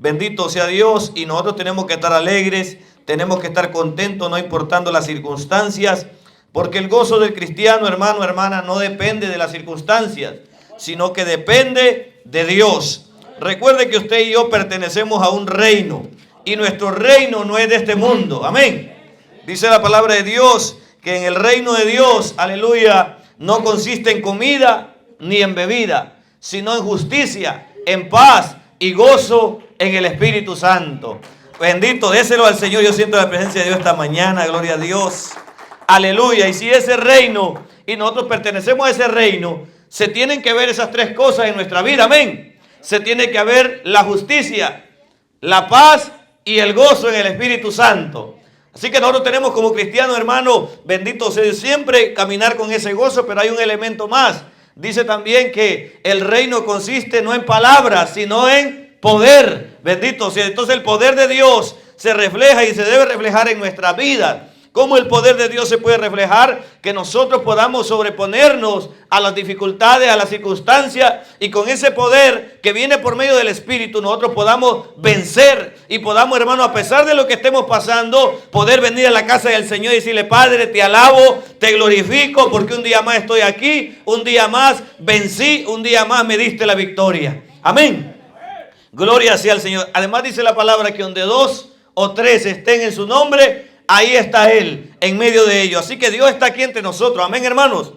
Bendito sea Dios, y nosotros tenemos que estar alegres, tenemos que estar contentos, no importando las circunstancias, porque el gozo del cristiano, hermano, hermana, no depende de las circunstancias, sino que depende de Dios. Recuerde que usted y yo pertenecemos a un reino, y nuestro reino no es de este mundo. Amén. Dice la palabra de Dios que en el reino de Dios, aleluya, no consiste en comida ni en bebida, sino en justicia, en paz y gozo en el Espíritu Santo. Bendito, déselo al Señor. Yo siento la presencia de Dios esta mañana, gloria a Dios. Aleluya. Y si ese reino, y nosotros pertenecemos a ese reino, se tienen que ver esas tres cosas en nuestra vida. Amén. Se tiene que ver la justicia, la paz y el gozo en el Espíritu Santo. Así que nosotros tenemos como cristianos, hermano, bendito sea Dios, siempre caminar con ese gozo, pero hay un elemento más. Dice también que el reino consiste no en palabras, sino en poder. Bendito sea. Entonces el poder de Dios se refleja y se debe reflejar en nuestra vida. ¿Cómo el poder de Dios se puede reflejar? Que nosotros podamos sobreponernos a las dificultades, a las circunstancias, y con ese poder que viene por medio del Espíritu nosotros podamos vencer y podamos, hermano, a pesar de lo que estemos pasando, poder venir a la casa del Señor y decirle: Padre, te alabo, te glorifico, porque un día más estoy aquí, un día más vencí, un día más me diste la victoria. Amén. Gloria sea al Señor. Además dice la palabra que donde 2 o 3 estén en su nombre, ahí está Él, en medio de ellos. Así que Dios está aquí entre nosotros. Amén, hermanos.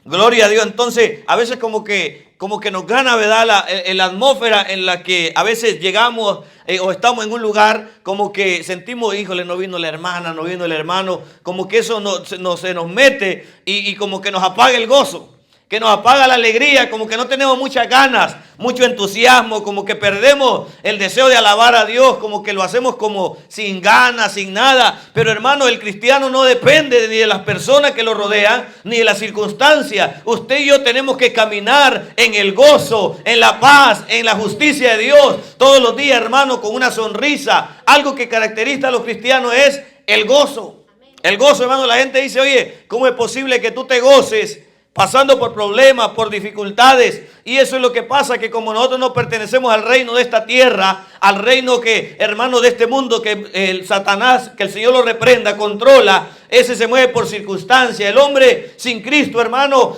Gloria a Dios. Entonces, a veces como que nos gana, ¿verdad? La atmósfera en la que a veces llegamos o estamos en un lugar, como que sentimos: híjole, no vino la hermana, no vino el hermano. Como que eso se nos mete y como que nos apaga el gozo, que nos apaga la alegría, como que no tenemos muchas ganas, mucho entusiasmo, como que perdemos el deseo de alabar a Dios, como que lo hacemos como sin ganas, sin nada. Pero hermano, el cristiano no depende ni de las personas que lo rodean, ni de las circunstancias. Usted y yo tenemos que caminar en el gozo, en la paz, en la justicia de Dios, todos los días, hermano, con una sonrisa. Algo que caracteriza a los cristianos es el gozo. El gozo, hermano. La gente dice: oye, ¿cómo es posible que tú te goces pasando por problemas, por dificultades? Y eso es lo que pasa, que como nosotros no pertenecemos al reino de esta tierra, al reino que, hermano, de este mundo, que el Satanás, que el Señor lo reprenda, controla, ese se mueve por circunstancias. El hombre sin Cristo, hermano,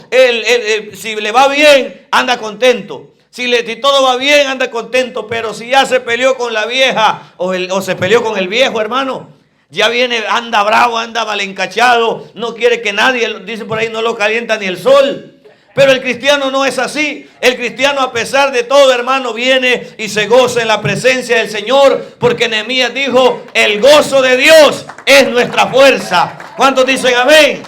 si le va bien, anda contento. Si todo va bien, anda contento. Pero si ya se peleó con la vieja o se peleó con el viejo, hermano, ya viene, anda bravo, anda mal encachado, no quiere que nadie, dice por ahí, no lo calienta ni el sol. Pero el cristiano no es así. El cristiano, a pesar de todo, hermano, viene y se goza en la presencia del Señor, porque Nehemías dijo: el gozo de Dios es nuestra fuerza. ¿Cuántos dicen amén?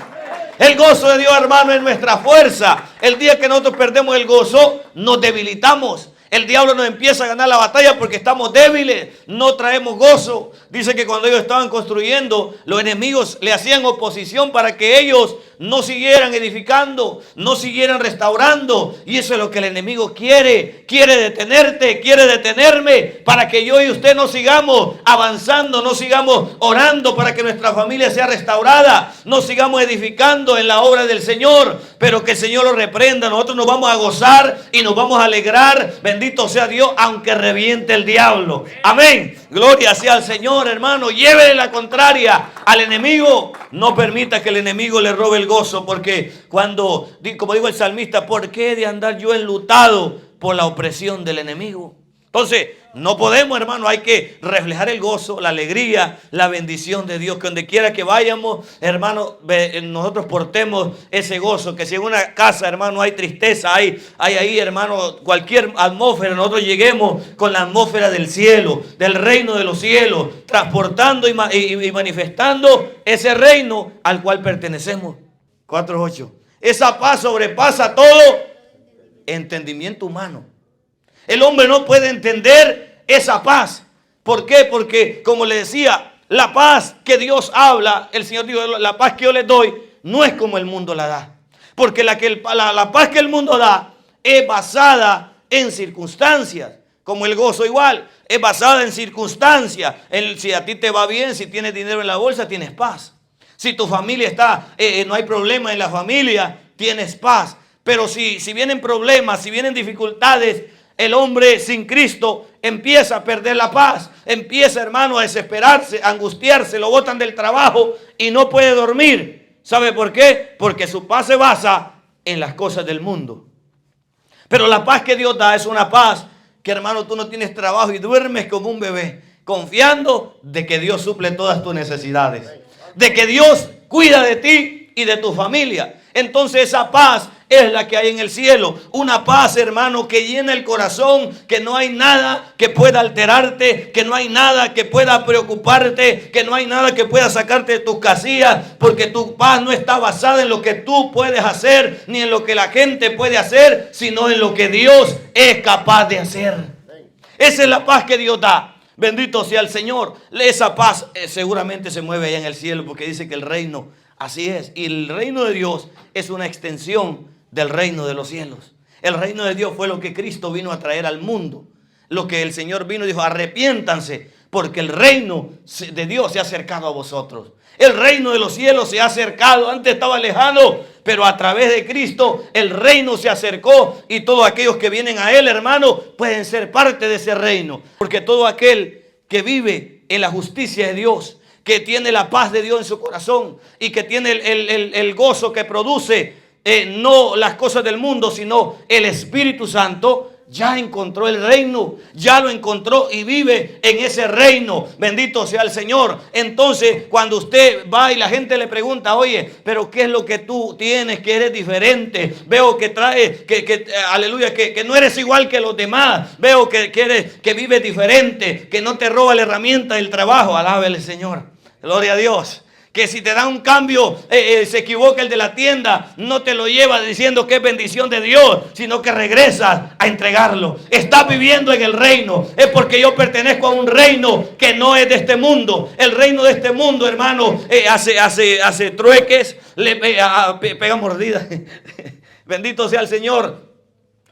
El gozo de Dios, hermano, es nuestra fuerza. El día que nosotros perdemos el gozo, nos debilitamos. El diablo nos empieza a ganar la batalla porque estamos débiles, no traemos gozo. Dice que cuando ellos estaban construyendo, los enemigos le hacían oposición para que ellos no siguieran edificando, no siguieran restaurando. Y eso es lo que el enemigo quiere. Quiere detenerte, quiere detenerme, para que yo y usted no sigamos avanzando, no sigamos orando para que nuestra familia sea restaurada, no sigamos edificando en la obra del Señor. Pero que el Señor lo reprenda. Nosotros nos vamos a gozar y nos vamos a alegrar. Bendito sea Dios, aunque reviente el diablo. Amén. Gloria sea al Señor, hermano. Llévele la contraria al enemigo. No permita que el enemigo le robe el gozo, porque como dijo el salmista: ¿por qué he de andar yo enlutado por la opresión del enemigo? Entonces, no podemos, hermano, hay que reflejar el gozo, la alegría, la bendición de Dios. Que donde quiera que vayamos, hermano, nosotros portemos ese gozo. Que si en una casa, hermano, hay tristeza, hay ahí, hermano, cualquier atmósfera, nosotros lleguemos con la atmósfera del cielo, del reino de los cielos, transportando y manifestando ese reino al cual pertenecemos. 4:8. Esa paz sobrepasa todo entendimiento humano. El hombre no puede entender esa paz. ¿Por qué? Porque, como le decía, la paz que Dios habla, el Señor dijo: la paz que yo les doy no es como el mundo la da. Porque la paz que el mundo da es basada en circunstancias. Como el gozo igual, es basada en circunstancias. Si a ti te va bien, si tienes dinero en la bolsa, tienes paz. Si tu familia está, no hay problema en la familia, tienes paz. Pero si vienen problemas, si vienen dificultades, el hombre sin Cristo empieza a perder la paz, empieza, hermano, a desesperarse, a angustiarse, lo botan del trabajo y no puede dormir. ¿Sabe por qué? Porque su paz se basa en las cosas del mundo. Pero la paz que Dios da es una paz que, hermano, tú no tienes trabajo y duermes como un bebé, confiando de que Dios suple todas tus necesidades, de que Dios cuida de ti y de tu familia. Entonces esa paz es la que hay en el cielo. Una paz, hermano, que llena el corazón, que no hay nada que pueda alterarte, que no hay nada que pueda preocuparte, que no hay nada que pueda sacarte de tus casillas, porque tu paz no está basada en lo que tú puedes hacer, ni en lo que la gente puede hacer, sino en lo que Dios es capaz de hacer. Esa es la paz que Dios da. Bendito sea el Señor. Esa paz seguramente se mueve allá en el cielo, porque dice que el reino, así es. Y el reino de Dios es una extensión del reino de los cielos. El reino de Dios fue lo que Cristo vino a traer al mundo. Lo que el Señor vino y dijo: arrepiéntanse, porque el reino de Dios se ha acercado a vosotros. El reino de los cielos se ha acercado. Antes estaba lejano, pero a través de Cristo el reino se acercó, y todos aquellos que vienen a Él, hermano, pueden ser parte de ese reino. Porque todo aquel que vive en la justicia de Dios, que tiene la paz de Dios en su corazón y que tiene el gozo que produce no las cosas del mundo, sino el Espíritu Santo, ya encontró el reino, ya lo encontró y vive en ese reino. Bendito sea el Señor. Entonces, cuando usted va y la gente le pregunta: oye, pero ¿qué es lo que tú tienes que eres diferente? Veo que traes, aleluya, que no eres igual que los demás. Veo que vives diferente, que no te roba la herramienta del trabajo. Alábele, Señor. Gloria a Dios. Que si te da un cambio, se equivoca el de la tienda, no te lo lleva diciendo que es bendición de Dios, sino que regresas a entregarlo. Estás viviendo en el reino. Es porque yo pertenezco a un reino que no es de este mundo. El reino de este mundo, hermano, hace trueques, pega mordidas. Bendito sea el Señor.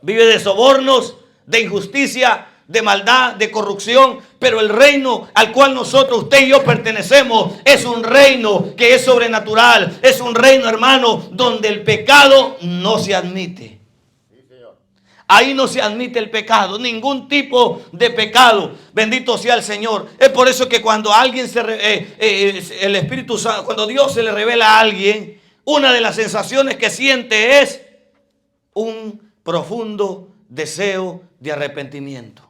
Vive de sobornos, de injusticia, de maldad, de corrupción. Pero el reino al cual nosotros, usted y yo pertenecemos, es un reino que es sobrenatural. Es un reino, hermano, donde el pecado no se admite. Ahí no se admite el pecado, ningún tipo de pecado. Bendito sea el Señor. Es por eso que cuando alguien el Espíritu Santo, cuando Dios se le revela a alguien, una de las sensaciones que siente es un profundo deseo de arrepentimiento.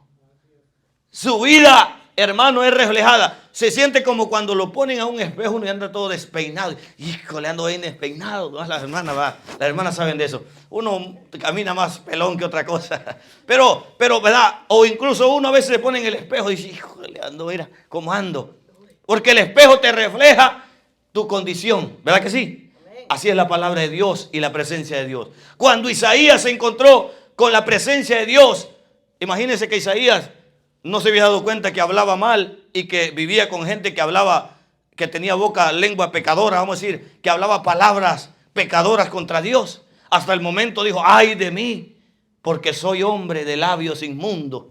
Su vida, hermano, es reflejada. Se siente como cuando lo ponen a un espejo, uno y anda todo despeinado. Híjole, ando bien despeinado. ¿No? Las hermanas saben de eso. Uno camina más pelón que otra cosa. Pero, ¿verdad? O incluso uno a veces se pone en el espejo y dice: híjole, ando, mira cómo ando. Porque el espejo te refleja tu condición. ¿Verdad que sí? Así es la palabra de Dios y la presencia de Dios. Cuando Isaías se encontró con la presencia de Dios, imagínense que Isaías no se había dado cuenta que hablaba mal y que vivía con gente que hablaba, que tenía lengua pecadora, vamos a decir, que hablaba palabras pecadoras contra Dios. Hasta el momento dijo: ay de mí, porque soy hombre de labios inmundos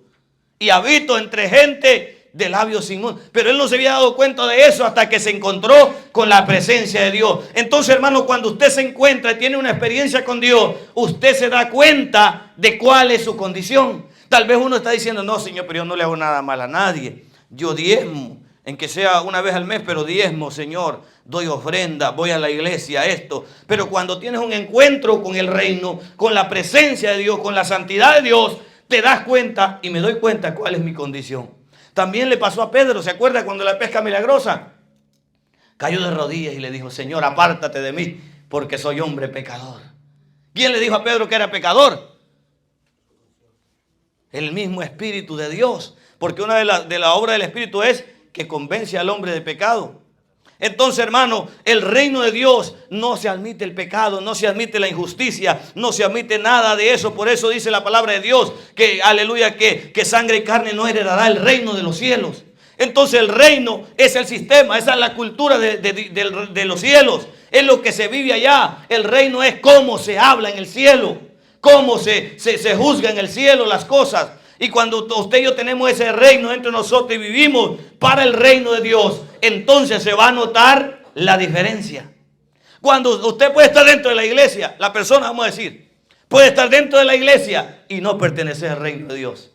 y habito entre gente de labios inmundos. Pero él no se había dado cuenta de eso hasta que se encontró con la presencia de Dios. Entonces, hermano, cuando usted se encuentra y tiene una experiencia con Dios, usted se da cuenta de cuál es su condición. Tal vez uno está diciendo: no, Señor, pero yo no le hago nada mal a nadie. Yo diezmo, en que sea una vez al mes, pero diezmo, Señor. Doy ofrenda, voy a la iglesia, esto. Pero cuando tienes un encuentro con el reino, con la presencia de Dios, con la santidad de Dios, te das cuenta, y me doy cuenta cuál es mi condición. También le pasó a Pedro, ¿se acuerda cuando la pesca milagrosa? Cayó de rodillas y le dijo: Señor, apártate de mí, porque soy hombre pecador. ¿Quién le dijo a Pedro que era pecador? El mismo Espíritu de Dios. Porque una de la obra del Espíritu es que convence al hombre de pecado. Entonces, hermano, el reino de Dios no se admite el pecado, no se admite la injusticia, no se admite nada de eso. Por eso dice la palabra de Dios que, aleluya, que sangre y carne no heredará el reino de los cielos. Entonces el reino es el sistema, esa es la cultura de los cielos. Es lo que se vive allá. El reino es cómo se habla en el cielo, cómo se juzga en el cielo las cosas. Y cuando usted y yo tenemos ese reino entre nosotros y vivimos para el reino de Dios, entonces se va a notar la diferencia. Cuando usted puede estar dentro de la iglesia, la persona, vamos a decir, Puede estar dentro de la iglesia y no pertenecer al reino de Dios.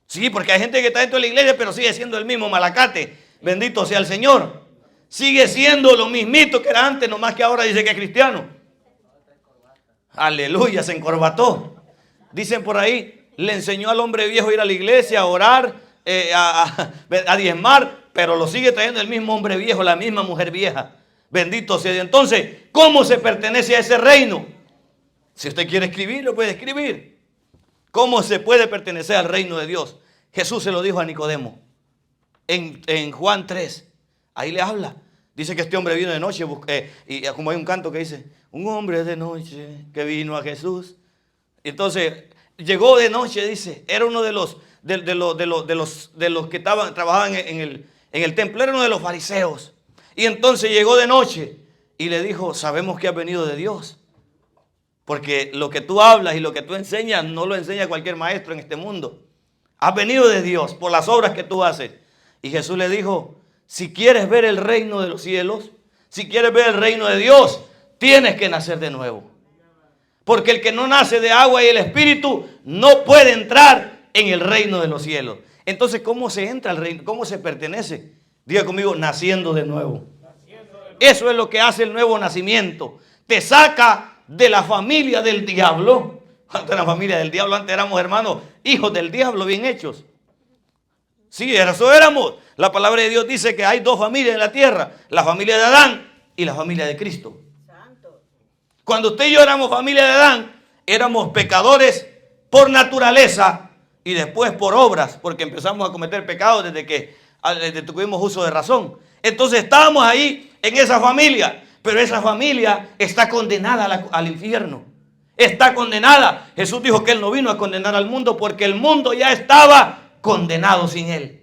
Sí, porque hay gente que está dentro de la iglesia pero sigue siendo el mismo malacate. Bendito sea el Señor. Sigue siendo lo mismito que era antes, nomás que ahora dice que es cristiano. Aleluya, se encorbató. Dicen por ahí, le enseñó al hombre viejo a ir a la iglesia, a orar, a diezmar, pero lo sigue trayendo el mismo hombre viejo, la misma mujer vieja. Bendito sea Dios. Entonces, ¿cómo se pertenece a ese reino? Si usted quiere escribir, lo puede escribir. ¿Cómo se puede pertenecer al reino de Dios? Jesús se lo dijo a Nicodemo en Juan 3. Ahí le habla. Dice que este hombre vino de noche y como hay un canto que dice, un hombre de noche que vino a Jesús. Entonces llegó de noche, dice, era uno de los que trabajaban en el templo, era uno de los fariseos. Y entonces llegó de noche y le dijo, sabemos que has venido de Dios. Porque lo que tú hablas y lo que tú enseñas no lo enseña cualquier maestro en este mundo. Has venido de Dios por las obras que tú haces. Y Jesús le dijo, si quieres ver el reino de los cielos, si quieres ver el reino de Dios, tienes que nacer de nuevo. Porque el que no nace de agua y el espíritu no puede entrar en el reino de los cielos. Entonces, ¿cómo se entra al reino? ¿Cómo se pertenece? Diga conmigo, naciendo de nuevo. Eso es lo que hace el nuevo nacimiento. Te saca de la familia del diablo. Antes la familia del diablo, antes éramos hermanos, hijos del diablo, bien hechos. Sí, eso éramos. La palabra de Dios dice que hay dos familias en la tierra, la familia de Adán y la familia de Cristo. Cuando usted y yo éramos familia de Adán, éramos pecadores por naturaleza y después por obras, porque empezamos a cometer pecados desde que tuvimos uso de razón. Entonces estábamos ahí en esa familia, pero esa familia está condenada al infierno. Está condenada. Jesús dijo que Él no vino a condenar al mundo porque el mundo ya estaba condenado sin Él.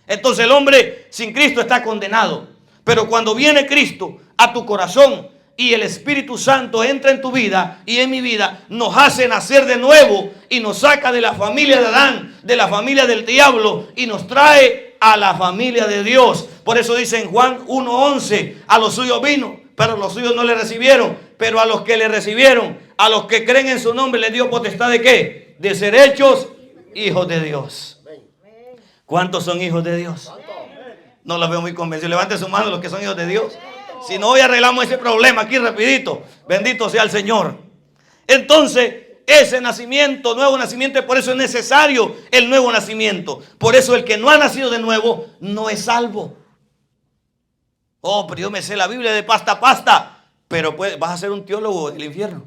Entonces el hombre sin Cristo está condenado. Pero cuando viene Cristo a tu corazón y el Espíritu Santo entra en tu vida y en mi vida, nos hace nacer de nuevo y nos saca de la familia de Adán, de la familia del diablo y nos trae a la familia de Dios. Por eso dice en Juan 1:11, a los suyos vino, pero los suyos no le recibieron, pero a los que le recibieron, a los que creen en su nombre, les dio potestad de ¿qué? De ser hechos hijos de Dios. ¿Cuántos son hijos de Dios? No los veo muy convencidos. Levanten su mano los que son hijos de Dios. Si no, hoy arreglamos ese problema aquí rapidito. Bendito sea el Señor. Entonces, ese nacimiento, nuevo nacimiento, por eso es necesario el nuevo nacimiento. Por eso el que no ha nacido de nuevo no es salvo. Oh, pero yo me sé la Biblia de pasta a pasta. Pero vas a ser un teólogo del infierno.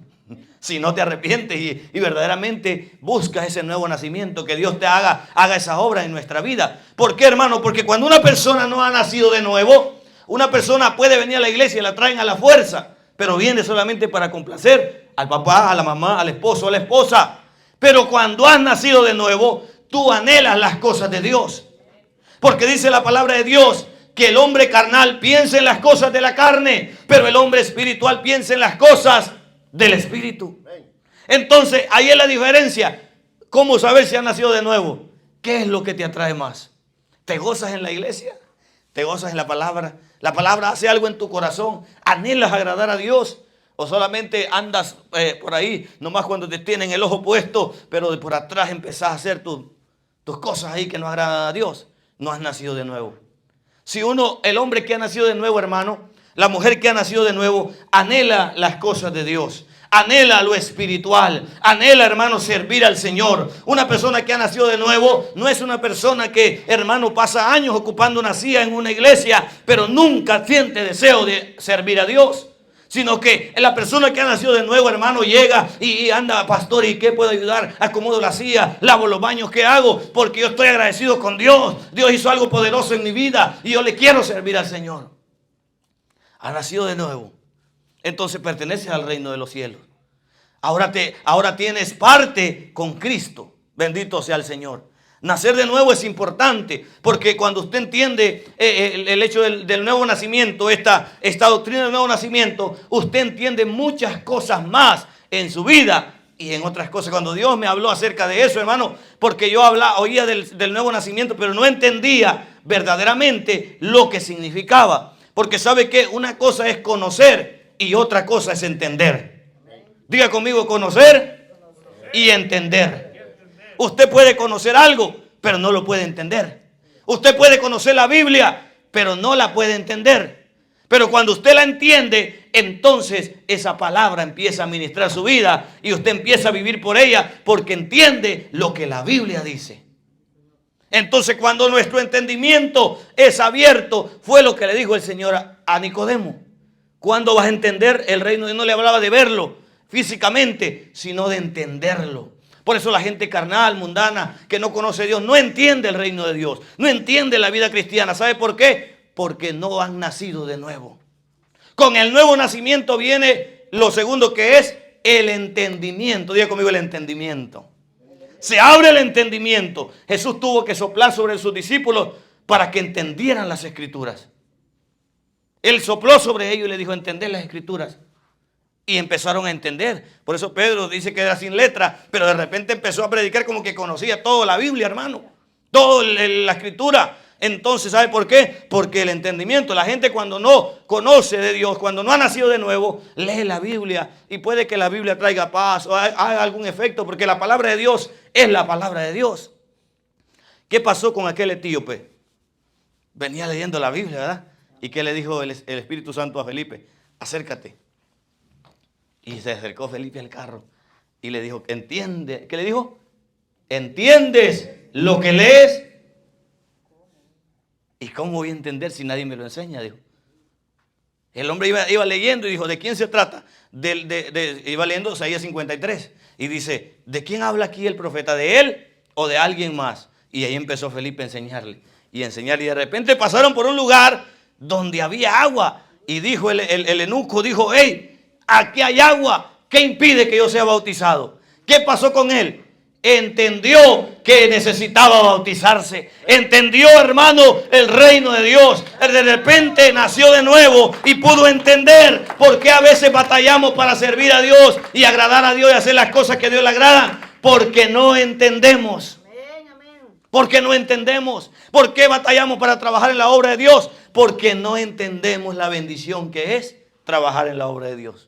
Si no te arrepientes y verdaderamente buscas ese nuevo nacimiento, que Dios te haga esa obra en nuestra vida. ¿Por qué, hermano? Porque cuando una persona no ha nacido de nuevo, una persona puede venir a la iglesia y la traen a la fuerza, pero viene solamente para complacer al papá, a la mamá, al esposo, a la esposa. Pero cuando has nacido de nuevo, tú anhelas las cosas de Dios. Porque dice la palabra de Dios que el hombre carnal piensa en las cosas de la carne, pero el hombre espiritual piensa en las cosas del espíritu. Entonces, ahí es la diferencia. ¿Cómo saber si has nacido de nuevo? ¿Qué es lo que te atrae más? ¿Te gozas en la iglesia? ¿Te gozas en la palabra? ¿La palabra hace algo en tu corazón? ¿Anhelas agradar a Dios? ¿O solamente andas por ahí, nomás cuando te tienen el ojo puesto, pero de por atrás empezás a hacer tus cosas ahí que no agradan a Dios? No has nacido de nuevo. Si el hombre que ha nacido de nuevo, hermano, la mujer que ha nacido de nuevo, anhela las cosas de Dios. Anhela lo espiritual. Anhela, hermano, servir al Señor. Una persona que ha nacido de nuevo no es una persona que, hermano, pasa años ocupando una silla en una iglesia, pero nunca siente deseo de servir a Dios. Sino que la persona que ha nacido de nuevo, hermano, llega y anda, pastor, ¿y qué puedo ayudar? Acomodo la silla, lavo los baños, ¿qué hago? Porque yo estoy agradecido con Dios. Dios hizo algo poderoso en mi vida y yo le quiero servir al Señor. Ha nacido de nuevo. Entonces perteneces al reino de los cielos. Ahora tienes parte con Cristo. Bendito sea el Señor. Nacer de nuevo es importante, porque cuando usted entiende el hecho del nuevo nacimiento, esta doctrina del nuevo nacimiento, usted entiende muchas cosas más en su vida y en otras cosas. Cuando Dios me habló acerca de eso, hermano, porque yo oía del nuevo nacimiento, pero no entendía verdaderamente lo que significaba. Porque sabe que una cosa es conocer y otra cosa es entender. Diga conmigo, conocer y entender. Usted puede conocer algo, pero no lo puede entender. Usted puede conocer la Biblia, pero no la puede entender. Pero cuando usted la entiende, entonces esa palabra empieza a ministrar su vida y usted empieza a vivir por ella porque entiende lo que la Biblia dice. Entonces, cuando nuestro entendimiento es abierto, fue lo que le dijo el Señor a Nicodemo. ¿Cuándo vas a entender el reino de Dios? No le hablaba de verlo físicamente, sino de entenderlo. Por eso la gente carnal, mundana, que no conoce a Dios, no entiende el reino de Dios, no entiende la vida cristiana. ¿Sabe por qué? Porque no han nacido de nuevo. Con el nuevo nacimiento viene lo segundo, que es el entendimiento. Diga conmigo, el entendimiento. Se abre el entendimiento. Jesús tuvo que soplar sobre sus discípulos para que entendieran las escrituras. Él sopló sobre ellos y le dijo, entender las escrituras. Y empezaron a entender. Por eso Pedro dice que era sin letra, pero de repente empezó a predicar como que conocía toda la Biblia, hermano. Toda la escritura. Entonces, ¿sabe por qué? Porque el entendimiento, la gente cuando no conoce de Dios, cuando no ha nacido de nuevo, lee la Biblia y puede que la Biblia traiga paz o haga algún efecto, porque la palabra de Dios es la palabra de Dios. ¿Qué pasó con aquel etíope? Venía leyendo la Biblia, ¿verdad? ¿Y qué le dijo el Espíritu Santo a Felipe? Acércate. Y se acercó Felipe al carro y le dijo, ¿entiende? ¿Qué le dijo? ¿Entiendes lo que lees? ¿Y cómo voy a entender si nadie me lo enseña? Dijo. El hombre iba leyendo y dijo, ¿de quién se trata? Iba leyendo Isaías 53 y dice, ¿de quién habla aquí el profeta? ¿De él o de alguien más? Y ahí empezó Felipe a enseñarle y enseñarle. Y de repente pasaron por un lugar donde había agua. Y dijo el eunuco, dijo, hey, aquí hay agua. ¿Qué impide que yo sea bautizado? ¿Qué pasó con él? Entendió que necesitaba bautizarse. Entendió, hermano, el reino de Dios. De repente nació de nuevo y pudo entender por qué a veces batallamos para servir a Dios y agradar a Dios y hacer las cosas que a Dios le agradan. Porque no entendemos. Porque no entendemos. ¿Por qué batallamos para trabajar en la obra de Dios? Porque no entendemos la bendición que es trabajar en la obra de Dios.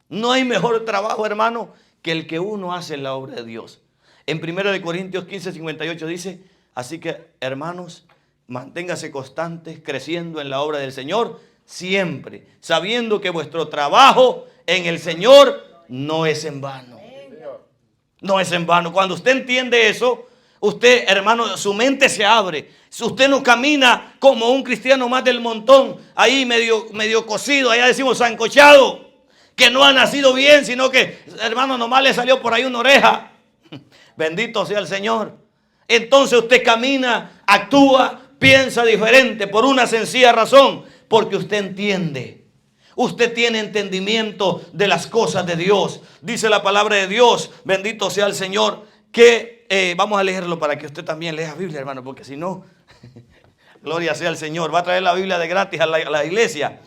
No hay mejor trabajo, hermano, que el que uno hace en la obra de Dios. En 1 Corintios 15:58 dice, así que, hermanos, manténgase constantes, creciendo en la obra del Señor, siempre, sabiendo que vuestro trabajo en el Señor no es en vano. No es en vano. Cuando usted entiende eso, usted, hermano, su mente se abre. Si usted no camina como un cristiano más del montón, ahí medio cocido, allá decimos sancochado, que no ha nacido bien, sino que, hermano, nomás le salió por ahí una oreja. Bendito sea el Señor. Entonces usted camina, actúa, piensa diferente por una sencilla razón, porque usted entiende. Usted tiene entendimiento de las cosas de Dios. Dice la palabra de Dios, bendito sea el Señor, que vamos a leerlo para que usted también lea Biblia, hermano, porque si no, gloria sea el Señor, va a traer la Biblia de gratis a la iglesia.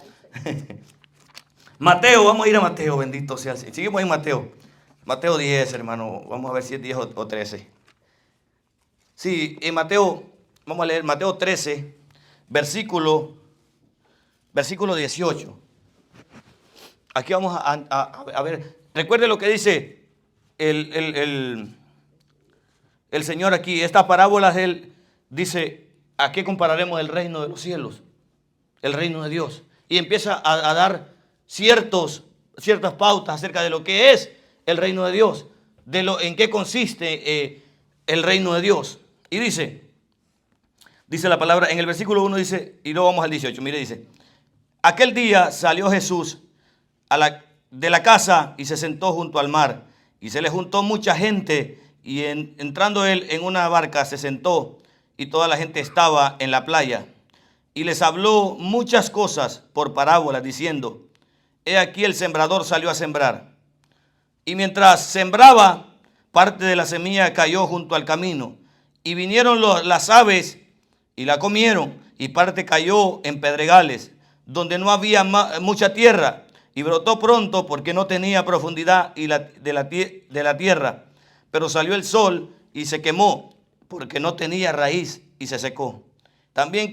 Mateo, vamos a ir a Mateo, bendito sea el Señor. Seguimos en Mateo 10, hermano, vamos a ver si es 10 o 13. Sí, en Mateo, vamos a leer Mateo 13, versículo 18. Aquí vamos a ver, recuerde lo que dice el Señor aquí. Estas parábolas de él dice, ¿a qué compararemos el reino de los cielos? El reino de Dios. Y empieza a dar ciertas pautas acerca de lo que es el reino de Dios, en qué consiste el reino de Dios. Y dice la palabra, en el versículo 1 dice, y luego vamos al 18, mire, dice, aquel día salió Jesús de la casa y se sentó junto al mar, y se le juntó mucha gente, y entrando él en una barca se sentó, y toda la gente estaba en la playa, y les habló muchas cosas por parábolas, diciendo, he aquí el sembrador salió a sembrar. Y mientras sembraba, parte de la semilla cayó junto al camino. Y vinieron las aves y la comieron. Y parte cayó en pedregales, donde no había mucha tierra. Y brotó pronto porque no tenía profundidad de la tierra. Pero salió el sol y se quemó porque no tenía raíz y se secó. También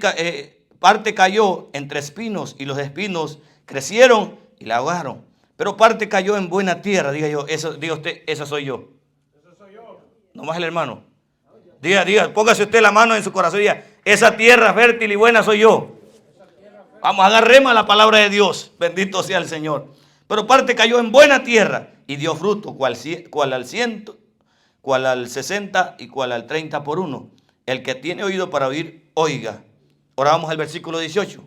parte cayó entre espinos y los espinos crecieron y la ahogaron. Pero parte cayó en buena tierra. Diga usted, esa soy yo. No más el hermano. Diga, póngase usted la mano en su corazón y diga, esa tierra fértil y buena soy yo. Vamos, agarremos la palabra de Dios. Bendito sea el Señor. Pero parte cayó en buena tierra y dio fruto, cual al 100, cual al 60 y cual al 30 por uno. El que tiene oído para oír, oiga. Ahora vamos al versículo 18.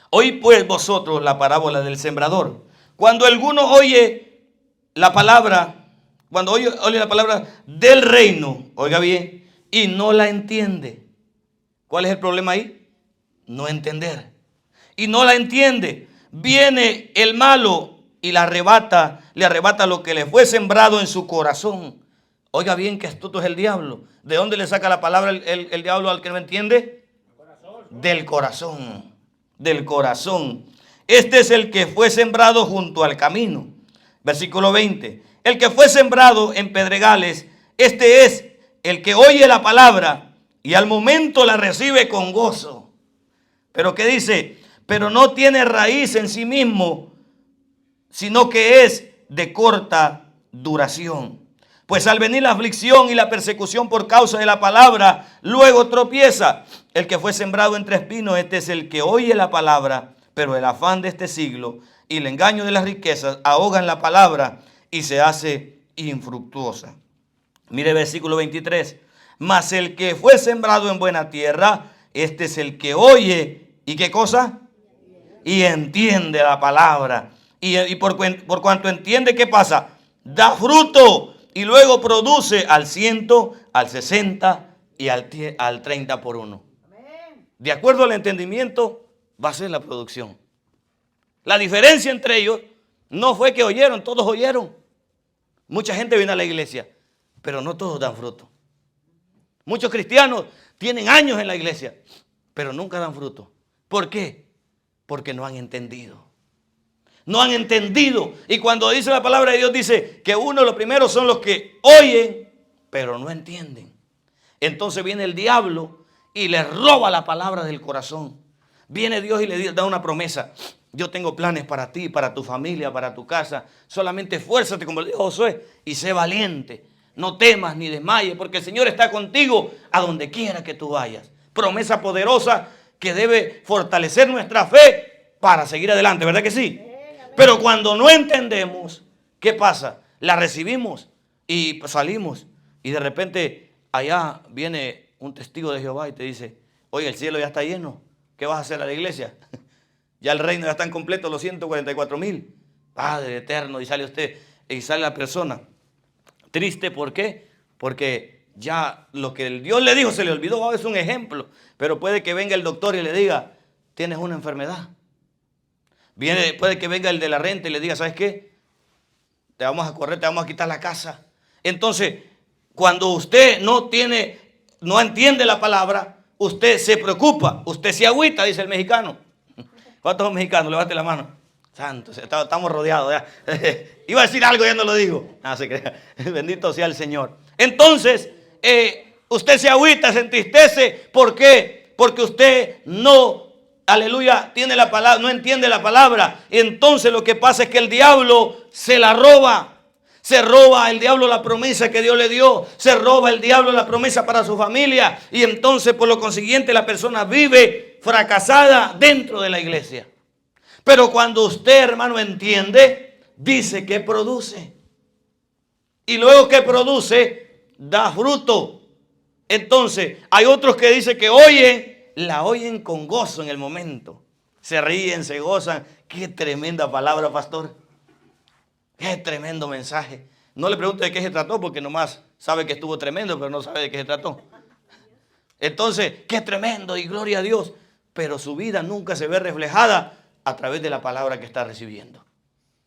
Oí pues vosotros la parábola del sembrador. Cuando alguno oye la palabra, cuando oye la palabra del reino, oiga bien, y no la entiende. ¿Cuál es el problema ahí? No entender. Y no la entiende. Viene el malo y le arrebata lo que le fue sembrado en su corazón. Oiga bien, que astuto es el diablo. ¿De dónde le saca la palabra el diablo al que no entiende? Del corazón. Del corazón. Este es el que fue sembrado junto al camino. Versículo 20. El que fue sembrado en pedregales, este es el que oye la palabra y al momento la recibe con gozo. Pero ¿qué dice? Pero no tiene raíz en sí mismo, sino que es de corta duración. Pues al venir la aflicción y la persecución por causa de la palabra, luego tropieza. El que fue sembrado entre espinos, este es el que oye la palabra, pero el afán de este siglo y el engaño de las riquezas ahogan la palabra y se hace infructuosa. Mire versículo 23. Mas el que fue sembrado en buena tierra, este es el que oye, ¿y qué cosa? Y entiende la palabra. Y por cuanto entiende, ¿qué pasa? Da fruto y luego produce al 100, al 60 y al 30 por uno. De acuerdo al entendimiento va a ser la producción. La diferencia entre ellos no fue que oyeron, todos oyeron. Mucha gente viene a la iglesia, pero no todos dan fruto. Muchos cristianos tienen años en la iglesia, pero nunca dan fruto. ¿Por qué? Porque no han entendido. No han entendido. Y cuando dice la palabra de Dios, dice que los primeros son los que oyen, pero no entienden. Entonces viene el diablo y les roba la palabra del corazón. Viene Dios y le da una promesa. Yo tengo planes para ti, para tu familia, para tu casa. Solamente esfuérzate, como le dijo Josué, y sé valiente. No temas ni desmayes, porque el Señor está contigo a donde quiera que tú vayas. Promesa poderosa que debe fortalecer nuestra fe para seguir adelante, ¿verdad que sí? Pero cuando no entendemos, ¿qué pasa? La recibimos y salimos. Y de repente allá viene un testigo de Jehová y te dice, oye, el cielo ya está lleno. ¿Qué vas a hacer a la iglesia? Ya el reino ya están completos los 144,000. Padre eterno, y sale usted, y sale la persona. Triste, ¿por qué? Porque ya lo que el Dios le dijo se le olvidó. Es un ejemplo. Pero puede que venga el doctor y le diga, tienes una enfermedad. Puede que venga el de la renta y le diga, ¿sabes qué? Te vamos a correr, te vamos a quitar la casa. Entonces, cuando usted no entiende la palabra, usted se preocupa, usted se agüita, dice el mexicano. ¿Cuántos son mexicanos? Levante la mano. Santo, estamos rodeados ya. Iba a decir algo, ya no lo digo. No se crea. Bendito sea el Señor. Entonces, usted se agüita, se entristece. ¿Por qué? Porque usted no, aleluya, tiene la palabra, no entiende la palabra. Y entonces lo que pasa es que el diablo se la roba. Se roba el diablo la promesa que Dios le dio. Se roba el diablo la promesa para su familia. Y entonces, por lo consiguiente, la persona vive fracasada dentro de la iglesia. Pero cuando usted, hermano, entiende, dice que produce. Y luego que produce, da fruto. Entonces, hay otros que dicen que la oyen con gozo en el momento. Se ríen, se gozan. Qué tremenda palabra, pastor. Qué tremendo mensaje. No le pregunte de qué se trató, porque nomás sabe que estuvo tremendo, pero no sabe de qué se trató. Entonces, qué tremendo y gloria a Dios. Pero su vida nunca se ve reflejada a través de la palabra que está recibiendo.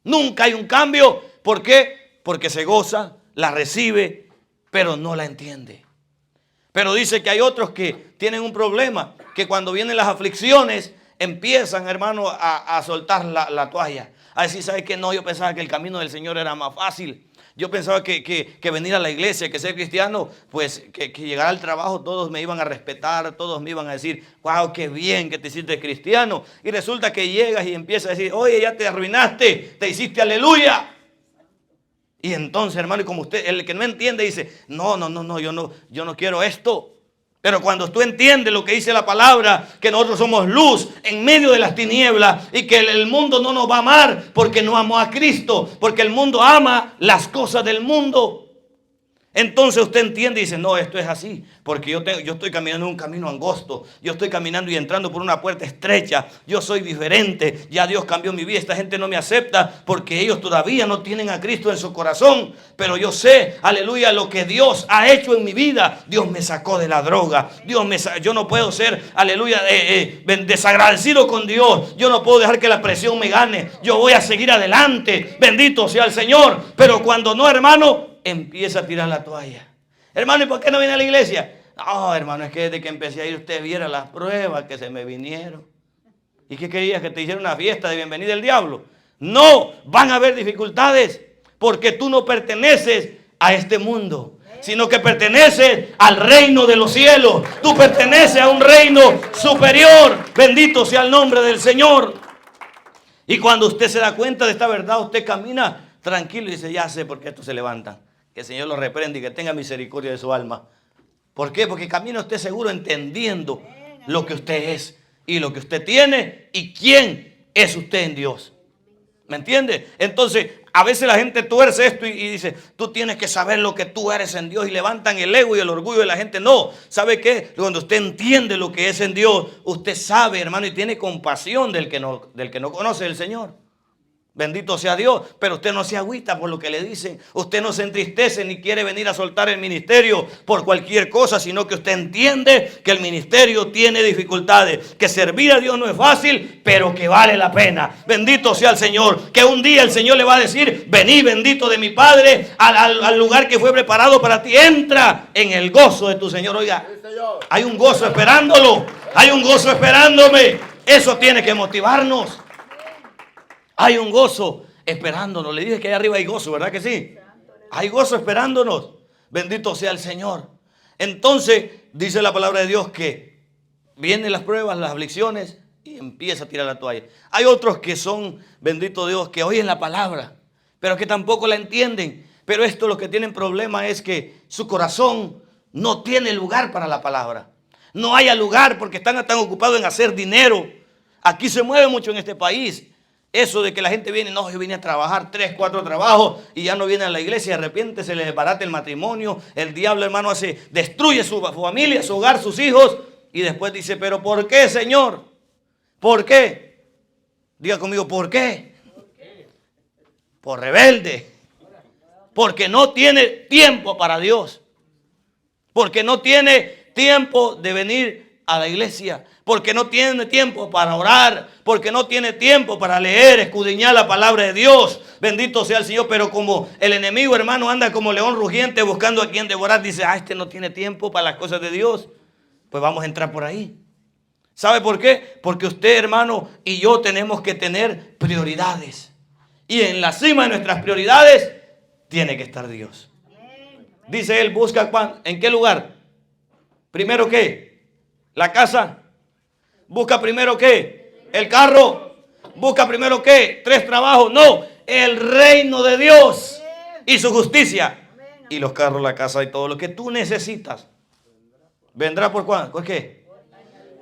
Nunca hay un cambio. ¿Por qué? Porque se goza, la recibe, pero no la entiende. Pero dice que hay otros que tienen un problema, que cuando vienen las aflicciones empiezan, hermano, a soltar la toalla. A decir, ¿sabes qué? No, yo pensaba que el camino del Señor era más fácil. Yo pensaba que venir a la iglesia, que ser cristiano, pues que llegar al trabajo todos me iban a respetar, todos me iban a decir, wow, qué bien que te hiciste cristiano. Y resulta que llegas y empiezas a decir, oye, ya te arruinaste, te hiciste aleluya. Y entonces, hermano, y como usted, el que no entiende dice, no, yo no quiero esto. Pero cuando tú entiendes lo que dice la palabra, que nosotros somos luz en medio de las tinieblas y que el mundo no nos va a amar porque no amó a Cristo, porque el mundo ama las cosas del mundo. Entonces usted entiende y dice, no, esto es así, porque yo estoy caminando en un camino angosto, yo estoy caminando y entrando por una puerta estrecha, yo soy diferente, ya Dios cambió mi vida, esta gente no me acepta porque ellos todavía no tienen a Cristo en su corazón, pero yo sé, aleluya, lo que Dios ha hecho en mi vida. Dios me sacó de la droga, yo no puedo ser, aleluya, desagradecido con Dios, yo no puedo dejar que la presión me gane, yo voy a seguir adelante, bendito sea el Señor. Pero cuando no, hermano, empieza a tirar la toalla. Hermano, ¿y por qué no viene a la iglesia? No, hermano, es que desde que empecé a ir usted viera las pruebas que se me vinieron. ¿Y qué querías? ¿Que te hiciera una fiesta de bienvenida del diablo? No, van a haber dificultades porque tú no perteneces a este mundo, sino que perteneces al reino de los cielos. Tú perteneces a un reino superior. Bendito sea el nombre del Señor. Y cuando usted se da cuenta de esta verdad, usted camina tranquilo y dice, ya sé por qué estos se levantan. Que el Señor lo reprenda y que tenga misericordia de su alma. ¿Por qué? Porque camina usted seguro entendiendo lo que usted es y lo que usted tiene y quién es usted en Dios. ¿Me entiende? Entonces, a veces la gente tuerce esto y dice, tú tienes que saber lo que tú eres en Dios, y levantan el ego y el orgullo de la gente. No, ¿sabe qué? Cuando usted entiende lo que es en Dios, usted sabe, hermano, y tiene compasión del que no conoce al Señor. Bendito sea Dios, pero usted no se agüita por lo que le dicen, usted no se entristece ni quiere venir a soltar el ministerio por cualquier cosa, sino que usted entiende que el ministerio tiene dificultades, que servir a Dios no es fácil, pero que vale la pena. Bendito sea el Señor, que un día el Señor le va a decir, vení bendito de mi Padre al lugar que fue preparado para ti, entra en el gozo de tu Señor. Oiga, hay un gozo esperándolo, hay un gozo esperándome, eso tiene que motivarnos. Hay un gozo esperándonos. Le dije que allá arriba hay gozo, ¿verdad que sí? Hay gozo esperándonos. Bendito sea el Señor. Entonces, dice la palabra de Dios que vienen las pruebas, las aflicciones y empieza a tirar la toalla. Hay otros que son, bendito Dios, que oyen la palabra, pero que tampoco la entienden. Pero esto, lo que tienen problema es que su corazón no tiene lugar para la palabra. No haya lugar porque están tan ocupados en hacer dinero. Aquí se mueve mucho en este país eso de que la gente viene, no, yo vine a trabajar 3, 4 trabajos y ya no viene a la iglesia, de repente se le desbarata el matrimonio, el diablo, hermano, destruye su familia, su hogar, sus hijos, y después dice, pero ¿por qué, Señor? ¿Por qué? Diga conmigo, ¿por qué? Por rebelde, porque no tiene tiempo para Dios, porque no tiene tiempo de venir a la iglesia, porque no tiene tiempo para orar, porque no tiene tiempo para leer, escudriñar la palabra de Dios. Bendito sea el Señor. Pero como el enemigo, hermano, anda como león rugiente buscando a quien devorar, dice, este no tiene tiempo para las cosas de Dios, pues vamos a entrar por ahí. ¿Sabe por qué? Porque usted, hermano, y yo tenemos que tener prioridades, y en la cima de nuestras prioridades tiene que estar Dios. Dice él, busca ¿en qué lugar? Primero, ¿qué? La casa. Busca primero, ¿qué? El carro. Busca primero, ¿qué? 3 trabajos. No, el reino de Dios y su justicia. Y los carros, la casa y todo lo que tú necesitas vendrá por cuándo. ¿Por qué?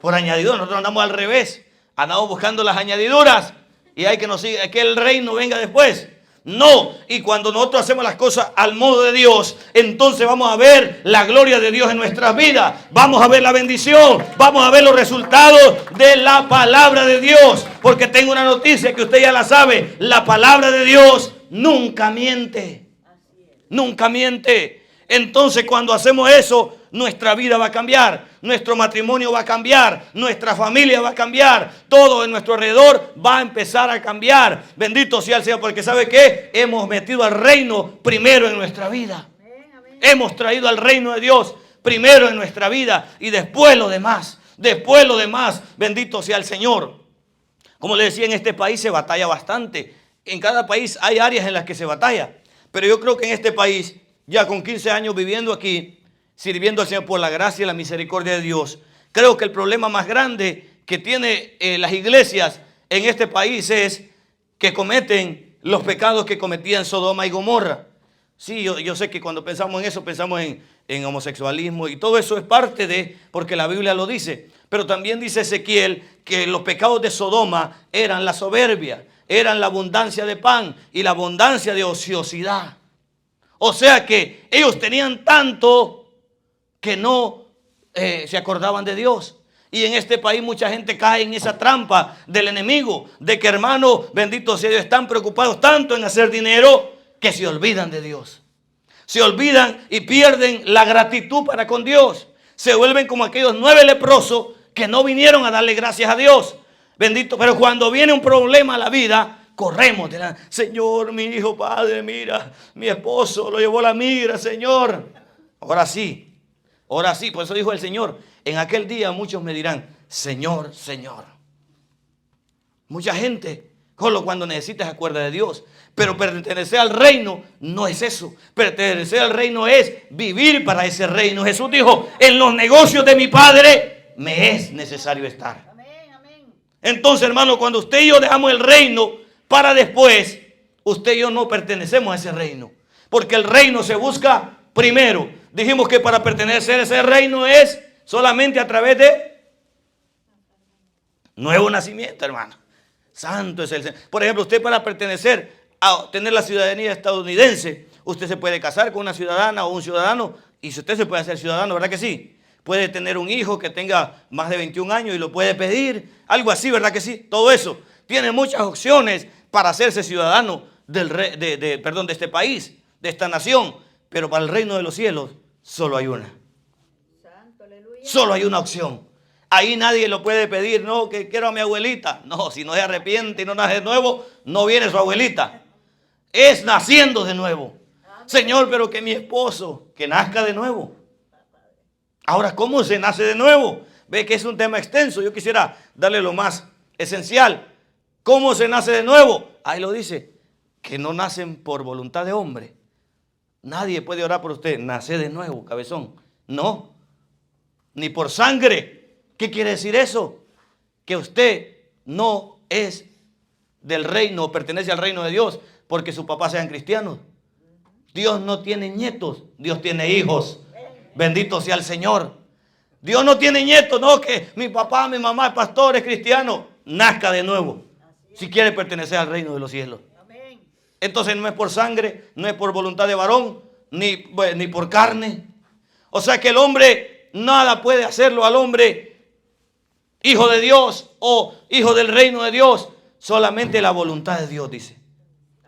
Por añadidura. Nosotros andamos al revés. Andamos buscando las añadiduras y hay que nos siga, que el reino venga después. No, y cuando nosotros hacemos las cosas al modo de Dios, entonces vamos a ver la gloria de Dios en nuestras vidas. Vamos a ver la bendición, vamos a ver los resultados de la palabra de Dios. Porque tengo una noticia que usted ya la sabe: la palabra de Dios nunca miente. Nunca miente. Entonces, cuando hacemos eso, nuestra vida va a cambiar, nuestro matrimonio va a cambiar, nuestra familia va a cambiar, todo en nuestro alrededor va a empezar a cambiar. Bendito sea el Señor, porque ¿sabe qué? Hemos metido al reino primero en nuestra vida. Hemos traído al reino de Dios primero en nuestra vida y después lo demás. Después lo demás, bendito sea el Señor. Como le decía, en este país se batalla bastante. En cada país hay áreas en las que se batalla. Pero yo creo que en este país, ya con 15 años viviendo aquí, sirviendo al Señor por la gracia y la misericordia de Dios, creo que el problema más grande que tiene las iglesias en este país es que cometen los pecados que cometían Sodoma y Gomorra. Sí, yo sé que cuando pensamos en eso, pensamos en homosexualismo y todo eso es parte de, porque la Biblia lo dice. Pero también dice Ezequiel que los pecados de Sodoma eran la soberbia, eran la abundancia de pan y la abundancia de ociosidad. O sea que ellos tenían tanto que no se acordaban de Dios. Y en este país mucha gente cae en esa trampa del enemigo, de que, hermano, bendito sea Dios, están preocupados tanto en hacer dinero que se olvidan de Dios. Se olvidan y pierden la gratitud para con Dios. Se vuelven como aquellos 9 leprosos que no vinieron a darle gracias a Dios. Bendito, pero cuando viene un problema a la vida, corremos. Señor, mi hijo, padre, mira, mi esposo lo llevó la migra, Señor. Ahora sí, por eso dijo el Señor. En aquel día muchos me dirán, Señor, Señor. Mucha gente, solo cuando necesitas acuerda de Dios. Pero pertenecer al reino no es eso. Pertenecer al reino es vivir para ese reino. Jesús dijo, en los negocios de mi Padre me es necesario estar. Entonces, hermano, cuando usted y yo dejamos el reino para después, usted y yo no pertenecemos a ese reino. Porque el reino se busca primero. Dijimos que para pertenecer a ese reino es solamente a través de nuevo nacimiento, hermano. Santo es el Señor. Por ejemplo, usted para pertenecer a tener la ciudadanía estadounidense, usted se puede casar con una ciudadana o un ciudadano y si usted se puede hacer ciudadano, ¿verdad que sí? Puede tener un hijo que tenga más de 21 años y lo puede pedir, algo así, ¿verdad que sí? Todo eso tiene muchas opciones para hacerse ciudadano de este país, de esta nación, pero para el reino de los cielos solo hay una. Solo hay una opción. Ahí nadie lo puede pedir, no, que quiero a mi abuelita. No, si no se arrepiente y no nace de nuevo, no viene su abuelita. Es naciendo de nuevo. Señor, pero que mi esposo, que nazca de nuevo. Ahora, ¿cómo se nace de nuevo? Ve que es un tema extenso. Yo quisiera darle lo más esencial. ¿Cómo se nace de nuevo? Ahí lo dice, que no nacen por voluntad de hombre. Nadie puede orar por usted, nace de nuevo, cabezón. No, ni por sangre. ¿Qué quiere decir eso? Que usted no es del reino, pertenece al reino de Dios, porque sus papás sean cristianos. Dios no tiene nietos, Dios tiene hijos. Bendito sea el Señor. Dios no tiene nietos, no, que mi papá, mi mamá es pastor, es cristiano. Nazca de nuevo, si quiere pertenecer al reino de los cielos. Entonces no es por sangre, no es por voluntad de varón, ni por carne. O sea que el hombre, nada puede hacerlo al hombre hijo de Dios o hijo del reino de Dios. Solamente la voluntad de Dios, dice.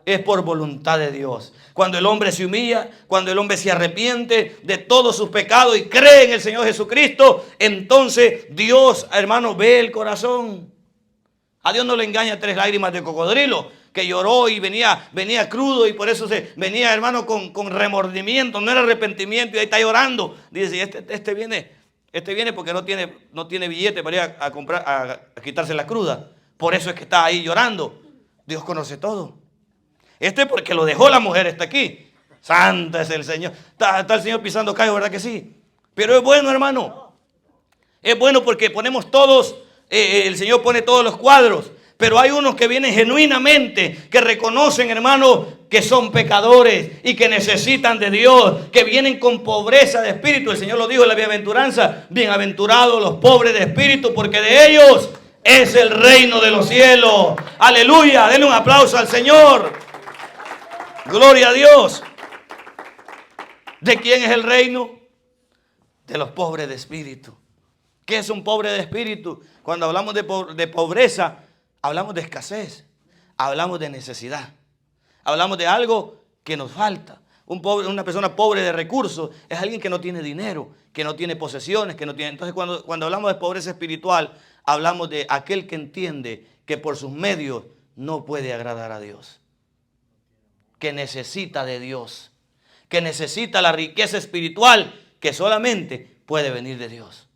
Es por voluntad de Dios. Cuando el hombre se humilla, cuando el hombre se arrepiente de todos sus pecados y cree en el Señor Jesucristo, entonces Dios, hermano, ve el corazón. A Dios no le engaña 3 lágrimas de cocodrilo, que lloró y venía crudo y por eso venía, hermano, con remordimiento, no era arrepentimiento y ahí está llorando. Dice, este viene porque no tiene billete para ir a comprar, a quitarse la cruda. Por eso es que está ahí llorando. Dios conoce todo. Porque lo dejó la mujer, está aquí. Santa es el Señor. Está el Señor pisando callo, ¿verdad que sí? Pero es bueno, hermano. Es bueno porque ponemos todos, el Señor pone todos los cuadros. Pero hay unos que vienen genuinamente, que reconocen, hermano, que son pecadores y que necesitan de Dios, que vienen con pobreza de espíritu. El Señor lo dijo en la bienaventuranza: bienaventurados los pobres de espíritu, porque de ellos es el reino de los cielos. Aleluya, denle un aplauso al Señor. Gloria a Dios. ¿De quién es el reino? De los pobres de espíritu. ¿Qué es un pobre de espíritu? Cuando hablamos de pobreza, hablamos de escasez, hablamos de necesidad, hablamos de algo que nos falta. Una persona pobre de recursos es alguien que no tiene dinero, que no tiene posesiones, que no tiene. Entonces, cuando hablamos de pobreza espiritual, hablamos de aquel que entiende que por sus medios no puede agradar a Dios, que necesita de Dios, que necesita la riqueza espiritual que solamente puede venir de Dios.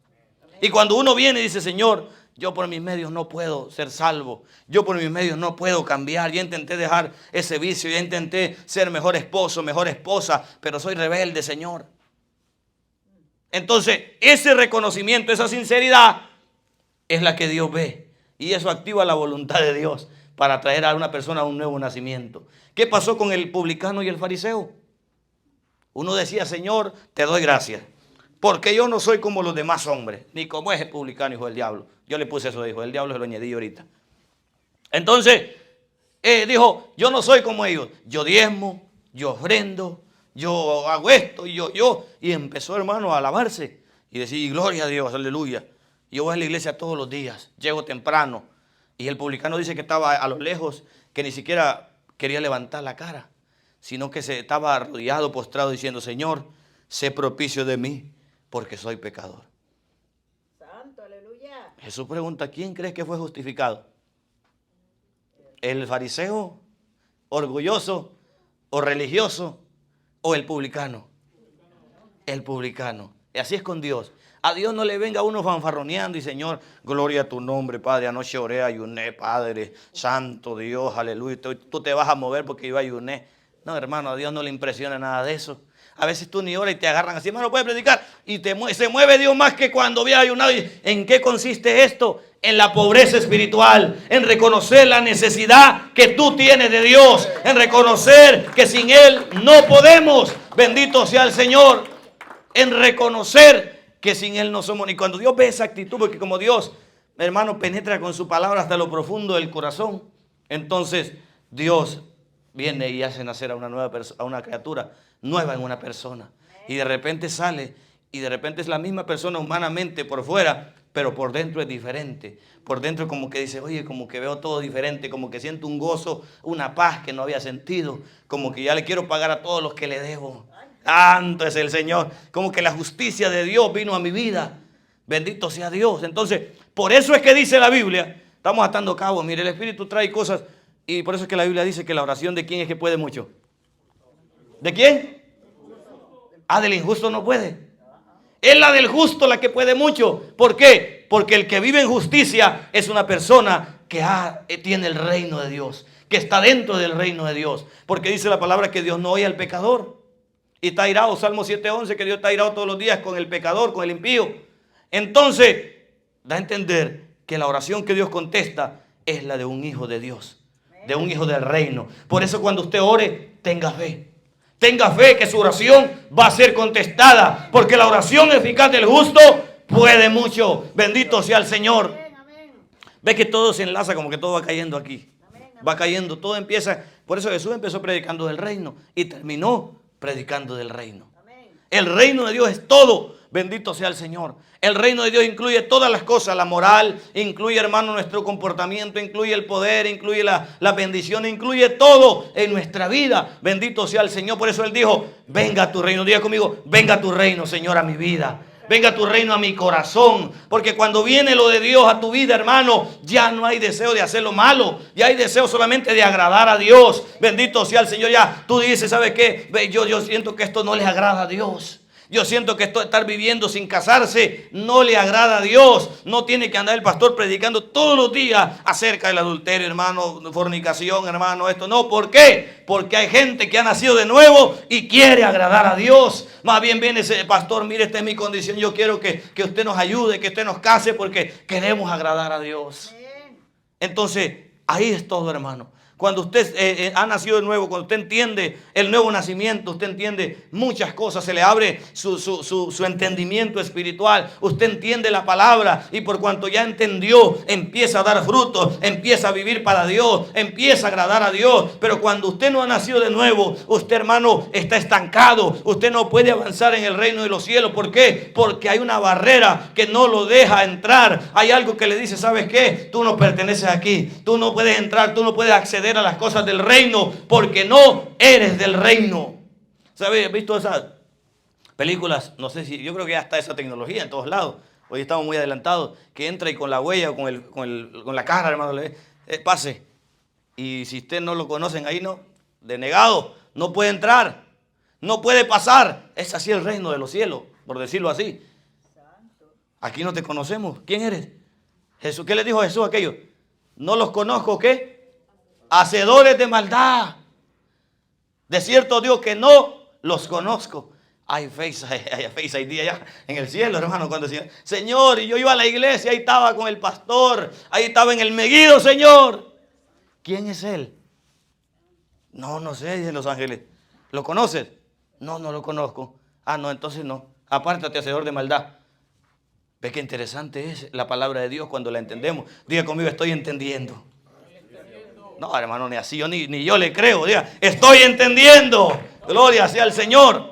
Y cuando uno viene y dice: Señor, Yo por mis medios no puedo ser salvo. Yo por mis medios no puedo cambiar. Ya intenté dejar ese vicio. Ya intenté ser mejor esposo, mejor esposa. Pero soy rebelde, Señor. Entonces, ese reconocimiento, esa sinceridad es la que Dios ve. Y eso activa la voluntad de Dios para traer a una persona a un nuevo nacimiento. ¿Qué pasó con el publicano y el fariseo? Uno decía, Señor, te doy gracias. Porque yo no soy como los demás hombres, ni como ese publicano, hijo del diablo. Yo le puse eso de hijo del diablo, se lo añadí ahorita. Entonces, dijo, yo no soy como ellos. Yo diezmo, yo ofrendo, yo hago esto, y yo. Y empezó, hermano, a alabarse y decir, gloria a Dios, aleluya. Yo voy a la iglesia todos los días, llego temprano. Y el publicano dice que estaba a lo lejos, que ni siquiera quería levantar la cara, sino que se estaba arrodillado, postrado, diciendo, Señor, sé propicio de mí, porque soy pecador. Santo, aleluya. Jesús pregunta, ¿quién crees que fue justificado? ¿El fariseo, orgulloso o religioso, o el publicano? El publicano. Y así es con Dios. A Dios no le venga uno fanfarroneando y Señor, gloria a tu nombre, Padre. Anoche oré, ayuné, Padre, santo Dios, aleluya. Tú te vas a mover porque yo ayuné. No, hermano, a Dios no le impresiona nada de eso. A veces tú ni oras y te agarran así, hermano, puedes predicar. Y se mueve Dios más que cuando había ayunado. ¿En qué consiste esto? En la pobreza espiritual, en reconocer la necesidad que tú tienes de Dios, en reconocer que sin Él no podemos. Bendito sea el Señor. En reconocer que sin Él no somos. Y cuando Dios ve esa actitud, porque como Dios, hermano, penetra con su palabra hasta lo profundo del corazón, entonces Dios viene y hace nacer a una nueva persona, a una criatura nueva en una persona. Y de repente sale, y de repente es la misma persona humanamente por fuera, pero por dentro es diferente. Por dentro como que dice, oye, como que veo todo diferente, como que siento un gozo, una paz que no había sentido, como que ya le quiero pagar a todos los que le debo. Santo es el Señor. Como que la justicia de Dios vino a mi vida. Bendito sea Dios. Entonces, por eso es que dice la Biblia, estamos atando cabos. Mire, el Espíritu trae cosas. Y por eso es que la Biblia dice que la oración de quién es que puede mucho. ¿De quién? Ah, del injusto no puede. Es la del justo la que puede mucho. ¿Por qué? Porque el que vive en justicia es una persona que tiene el reino de Dios, que está dentro del reino de Dios. Porque dice la palabra que Dios no oye al pecador. Y está airado, Salmo 7:11, que Dios está airado todos los días con el pecador, con el impío. Entonces, da a entender que la oración que Dios contesta es la de un hijo de Dios, de un hijo del reino. Por eso cuando usted ore, tenga fe. Tenga fe que su oración va a ser contestada, porque la oración eficaz del justo puede mucho. Bendito sea el Señor. Ve que todo se enlaza, como que todo va cayendo aquí. Va cayendo, todo empieza. Por eso Jesús empezó predicando del reino y terminó predicando del reino. El reino de Dios es todo. Bendito sea el Señor. El reino de Dios incluye todas las cosas. La moral, incluye, hermano, nuestro comportamiento, incluye el poder, incluye la bendición, incluye todo en nuestra vida. Bendito sea el Señor. Por eso Él dijo, venga a tu reino. Diga conmigo, venga a tu reino, Señor, a mi vida. Venga a tu reino a mi corazón. Porque cuando viene lo de Dios a tu vida, hermano, ya no hay deseo de hacer lo malo. Ya hay deseo solamente de agradar a Dios. Bendito sea el Señor. Ya tú dices, ¿sabes qué? Yo siento que esto no les agrada a Dios. Yo siento que esto de estar viviendo sin casarse no le agrada a Dios. No tiene que andar el pastor predicando todos los días acerca del adulterio, hermano, fornicación, hermano, esto. No, ¿por qué? Porque hay gente que ha nacido de nuevo y quiere agradar a Dios. Más bien viene ese pastor, mire, esta es mi condición. Yo quiero que usted nos ayude, que usted nos case porque queremos agradar a Dios. Entonces, ahí es todo, hermano. Cuando usted ha nacido de nuevo, cuando usted entiende el nuevo nacimiento, usted entiende muchas cosas, se le abre su entendimiento espiritual, usted entiende la palabra y por cuanto ya entendió, empieza a dar frutos, empieza a vivir para Dios, empieza a agradar a Dios. Pero cuando usted no ha nacido de nuevo, usted, hermano, está estancado, usted no puede avanzar en el reino de los cielos. ¿Por qué? Porque hay una barrera que no lo deja entrar. Hay algo que le dice, ¿sabes qué? Tú no perteneces aquí, tú no puedes entrar, tú no puedes acceder a las cosas del reino porque no eres del reino. ¿Sabes? ¿Has visto esas películas? No sé si, yo creo que ya está esa tecnología en todos lados. Hoy estamos muy adelantados, que entra y con la huella o con la cara, hermano, le pase. Y si usted no lo conocen ahí, no, denegado, no puede entrar, no puede pasar. Es así el reino de los cielos, por decirlo así. Aquí no te conocemos. ¿Quién eres? Jesús, ¿qué le dijo a Jesús a aquellos? No los conozco, ¿qué? Hacedores de maldad. De cierto digo que no los conozco. Hay día ya en el cielo, hermano, cuando decía, Señor, y yo iba a la iglesia, ahí estaba con el pastor, ahí estaba en el Meguido, Señor. ¿Quién es él? No sé, dicen los ángeles. ¿Lo conoces? No lo conozco. Ah, no, entonces no. Apártate, hacedor de maldad. ¿Ve qué interesante es la palabra de Dios cuando la entendemos? Diga conmigo, estoy entendiendo. No, hermano, ni así, ni yo le creo. Diga, estoy entendiendo. Gloria sea al Señor.